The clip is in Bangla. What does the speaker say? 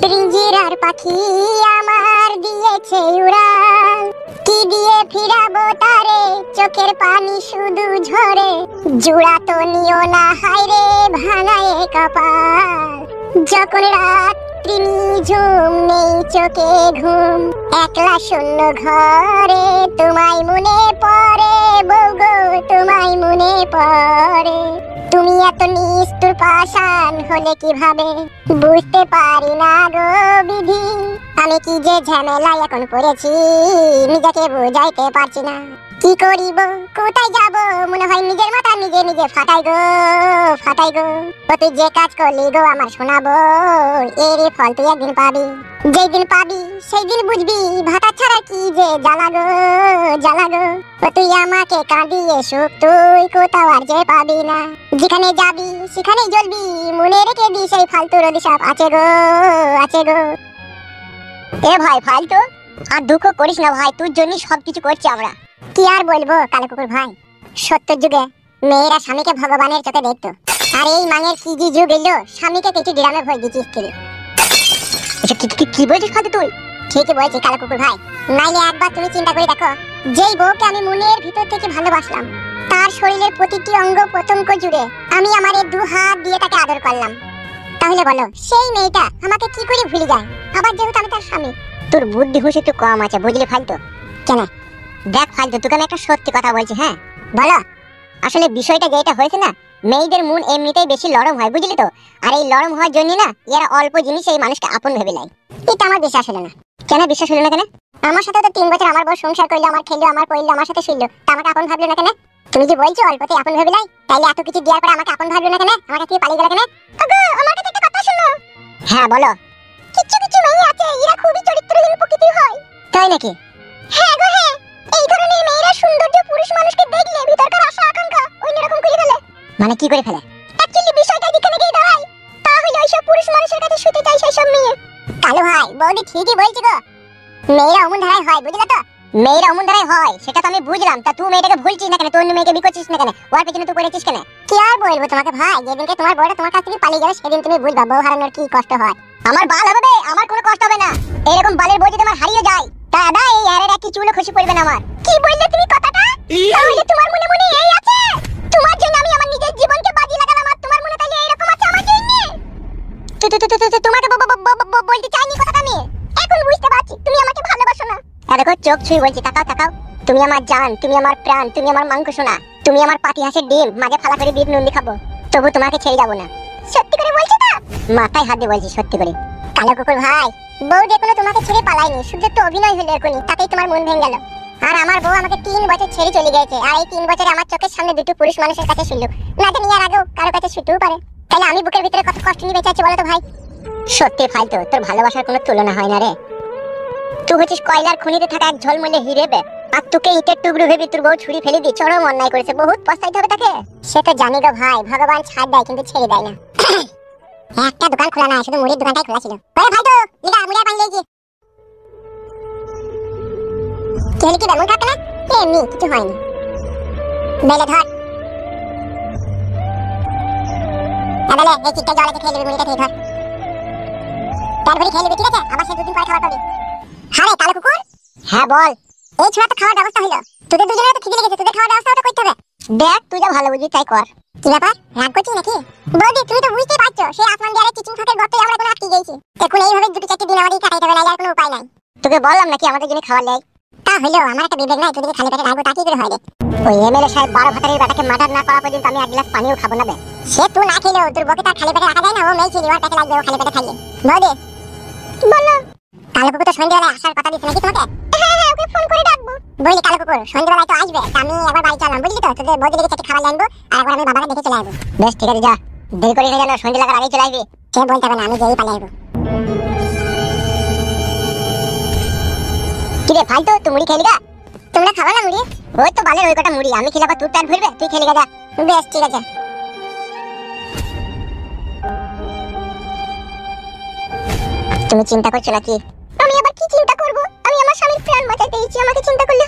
পিঞ্জিরার পাখি আমার দিয়েছে উড়াল, কি দিয়ে ফিরাবো তারে, চোখের পানি শুধু ঝরে। জুড়া তো নিও না হায়রে ভাঙায়ে কপাল, যখন রাত্রি নিঝুম নেই চোখে ঘুম, একলা শূন্য ঘরে তোমায় মনে পড়ে বউ গো, তোমায় মনে পড়ে। তুমি এত নিষ্ঠুর পাষাণ হলে কিভাবে, বুঝতে পারি না গো বিধি, আমি কি যে ঝামেলায় এখন পড়েছি, নিজেকে বুঝাইতে পারছি না। কি করিব কোথায় যাব, মনে হয় নিজের মাথা নিজে নিজে ফাটাই গো, ফাটাই গো। ও তুই যে কাজ করলি গো আমার শোনাবো, এর ফল তুই একদিন পাবি, যেই দিন পাবি সেই দিন বুঝবি ভাতা ছাড়া কি যে জ্বালা গো, জ্বালা গো। ও তুই আমাকে কাঁদিয়ে সুখ তুই কোথাও আর যে পাবি না, যেখানে যাবি সেখানেই জ্বলবি, মনে রেখে দি সেই ফালতুর অভিশাপ আছে গো, আছে গো। এ ভাই ফালতু আর দুঃখ করিস না ভাই, তোর জন্য সবকিছু করছি আমরা। কি আর বলবো কালো কুকুর ভাই, সত্যের যুগে মেয়েরা স্বামীকে ভগবানের চোখে দেখতো, আর এই মাঙের কি যে যুগ এলো, স্বামীকে কিছু গ্রামে ভয় দিচ্ছিস তুই। কি বলছিস ফালতু তুই? ঠিকই বলছি কালো কুকুর ভাই, নাইলে একবার তুমি চিন্তা করে দেখো, যেই বউকে আমি মনের ভিতর থেকে ভালোবাসলাম, তার শরীরের প্রতিটি অঙ্গ প্রত্যঙ্গ জুড়ে আমি আমার এই 2 হাত দিয়ে তাকে আদর করলাম, তাহলে বলো সেই মেয়েটা আমাকে কি করে ভুলে যায়, আবার যেহেতু আমি তার স্বামী। তোর বুদ্ধি হুঁশ একটু কম আছে বুঝলি ফালতু। কেন? দেখ ফালতু তোকে আমি একটা সত্যি কথা বলছি, হ্যাঁ বলো। আসলে বিষয়টা যেটা হয়েছে না, মেয়েদের মন এমনিতেই বেশি নরম হয় বুঝলি তো, আর এই নরম হওয়ার জন্য না এরা অল্প জিনিস এই মানুষকে আপন ভেবে নেয়। এটা আমার বিশ্বাস হলো না। কেন বিশ্বাস হলো না কেন? আমার সাথে তো 3 বছর আমার বউ সংসার করলো, আমার খেললো, আমার পড়লো, আমার সাথে শুইলো, তা আমাকে আপন ভাবলো না কেন? তুমি যে বলছো অল্পতেই আপন ভেবে নাই, তাইলে এত কিছু দেওয়ার পরে আমাকে আপন ভাবলো না কেন? আমার কাছে পালিয়ে গেল কেন? আগো আমার কাছে একটা কথা শোনো। হ্যাঁ বলো। কিছু কিছু মেয়ে আছে এরা খুবই চরিত্রহীন প্রকৃতির হয়। তাই নাকি? হ্যাঁ গো হ্যাঁ, এই ধরনের মেয়েরা সৌন্দর্য পুরুষ মানুষকে দেখলে ভিতরকার আশা আকাঙ্ক্ষা অন্যরকম করে ফেলে। মানে কি করে ফেলে? অ্যাকচুয়ালি বিষয়টা যেখানে গিয়ে দাঁড়ায়, তাহলে ওইসব পুরুষ মানুষের কাছে শুতে চাই সেই সব মেয়ে। কালো ভাই বৌদি ঠিকই বলছি গো, মেয়েরা অমন ধারায় হয় বুঝলে তো। মেয়েরা অমন ধারায় হয় সেটা তো আমি বুঝলাম, তা তুই মেয়েটাকে ভুলছিস না কেন, তুই অন্য মেয়েকে বিয়ে করছিস না কেন, ওর পেছনে তুই পড়েছিস কেন? কি আর বলবো তোমাকে ভাই, যেদিনকে তোমার বউটা তোমার কাছ থেকে পালিয়ে যাবে সেদিন তুমি বুঝবা বউ হারানোর কি কষ্ট হয়। আমার বাল হবে বে, আমার কোনো কষ্ট হবে না, এরকম বালের বউ যদি আমার হারিয়ে যায় দাদা এই আরে কি চুলো খুশি পড়বে না আমার। কি বললে তুমি কথাটা? তাহলে তোমার মনে মনে এই আছে, তোমার জন্য আমি আমার নিজের জীবনকে বাজি লাগালাম, আর তোমার মনে তাইলে এরকম আছে আমার জন্য? তোমাকে বলতে চাইনি কথাটা আমি, এখন বুঝতে পারছি তুমি আমাকে ভালোবাসো না। দেখো চোখ ছুঁই বলছি, তাকাও তাকাও, তুমি আমার জান, তুমি আমার প্রাণ, তুমি আমার মাংস সোনা, তুমি আমার পাতি হাঁসের ডিম, মাঝে ফালা করে বিট নুন খাবো, তবু তোমাকে ছেড়ে যাবো না। সত্যি করে বলছো তো? মাথায় হাত দিয়ে বলছি সত্যি করে। কালো কুকুর ভাই বউ দেখলো তোমাকে ছেড়ে পালায়নি, শুধু একটু অভিনয় হলো এখনই, তাতেই তোমার মন ভেঙে গেল। আর আমার বউ আমাকে 3 বছর ছেড়ে চলে গেছে, আর এই 3 বছরে আমার চোখের সামনে দুটো পুরুষ মানুষের কাছে শুনলো, না জানি আর আগেও কারো কাছে শুতেও পারে। তাহলে আমি বুকের ভিতরে কত কষ্ট নিয়ে বেঁচে আছি বলো তো ভাই। সত্যি ফালতু, তোর ভালোবাসার কোনো তুলনা হয় না রে। তুই হচ্ছিস কয়লার খনিতে থাকা এক ঝলমলে হিরে বে, আর তোকে ইটের টুকরো ভেবে তোর বউ ছুরি ফেলে দিয়ে চরম অন্যায় করেছে, বহুত পস্তাইতে হবে তাকে। সে তো জানি গো ভাই, ভগবান ছাড় দেয় কিন্তু ছেড়ে দেয় না। একটা দোকান খোলা না, শুধু মুড়ির দোকানটাই খোলা ছিল। ওরে ভাই তো লিগা মুড়ি পান লেগি কেন কি বেমন খাতে না? এমনি কিছু হয়নি। বেলে ধর আদালে এই চিটটা জলে খেয়ে নেবে, মুড়িটা খেয়ে ধর, পেট ভরে খেয়ে নেবে ঠিক আছে, আবার সে 2 দিন পরে খাবার পাবি। হ্যাঁ রে কালো কুকুর। হ্যাঁ বল। এই ছোড়া তো খাওয়ার ব্যবস্থা হলো, তোদের দুজনের তো খিদে লেগেছে, তোদের খাওয়ার ব্যবস্থা তো করতে হবে। দেখ তুই যা ভালো বুঝিস তাই কর। কি ব্যাপার রাগ করছিস নাকি? বৌদি তুমি তো বুঝতেই পারছো, সেই আসমান দিয়ে কিচেন ফাঁকের গর্তে আমরা কোনো আটকে গেছি, এখন এইভাবে 2-4 দিন আমাদের কাটাইতে হবে, আর কোনো উপায় নাই। তোকে বললাম নাকি আমাদের জন্য খাবার লাই, তা হইলো আমার একটা বিবেক নাই, তোদের খালি পেটে রাখবো তা কি করে হয় রে? ওই এমএলএ সাহেব 12 ভাতারের বেটাকে মার্ডার না করা পর্যন্ত আমি 1 গ্লাস পানিও খাবো না বে। সে তুই না খেলেও তোর বউকে তার খালি পেটে রাখা যায় না, ও মেয়ে ছিল ওর পেটে লাগবে, ও খালি পেটে খাইয়ে। বৌদি বলো। কালো কুকুর তো সন্ধ্যাবেলায় আসার কথা দিছে নাকি তোমাকে? হ্যাঁ হ্যাঁ ওকে ফোন করে ডাকবো। বলি কালো কুকুর সন্ধ্যাবেলায় তো আসবে, আমি একবার বাড়ি চললাম বুঝলি তো, তোদের বৌদি লেগে চারটে খাবার আনবো, আর একবার আমি বাবাকে দেখে চলে আসবো। বেশ ঠিক আছে যা, দেরি করিস না যেন, সন্ধ্যা লাগার আগেই চলে আসবি। সে বলতে হবে না, আমি যেই পালিয়ে আসবো। কি রে ফালতু তুই মুড়ি খেলি গা? তোমরা খাবা না মুড়ি? ওই তো বালের ওই কটা মুড়ি আমি খেলে আবার তোর পেট ভরবে, তুই খেলি গা যা। বেশ ঠিক আছে। তুমি চিন্তা করছো নাকি? আমি আবার কি চিন্তা করব? আমি আমার স্বামীর প্রাণ বাঁচাতে এসেছি, আমাকে চিন্তা করলে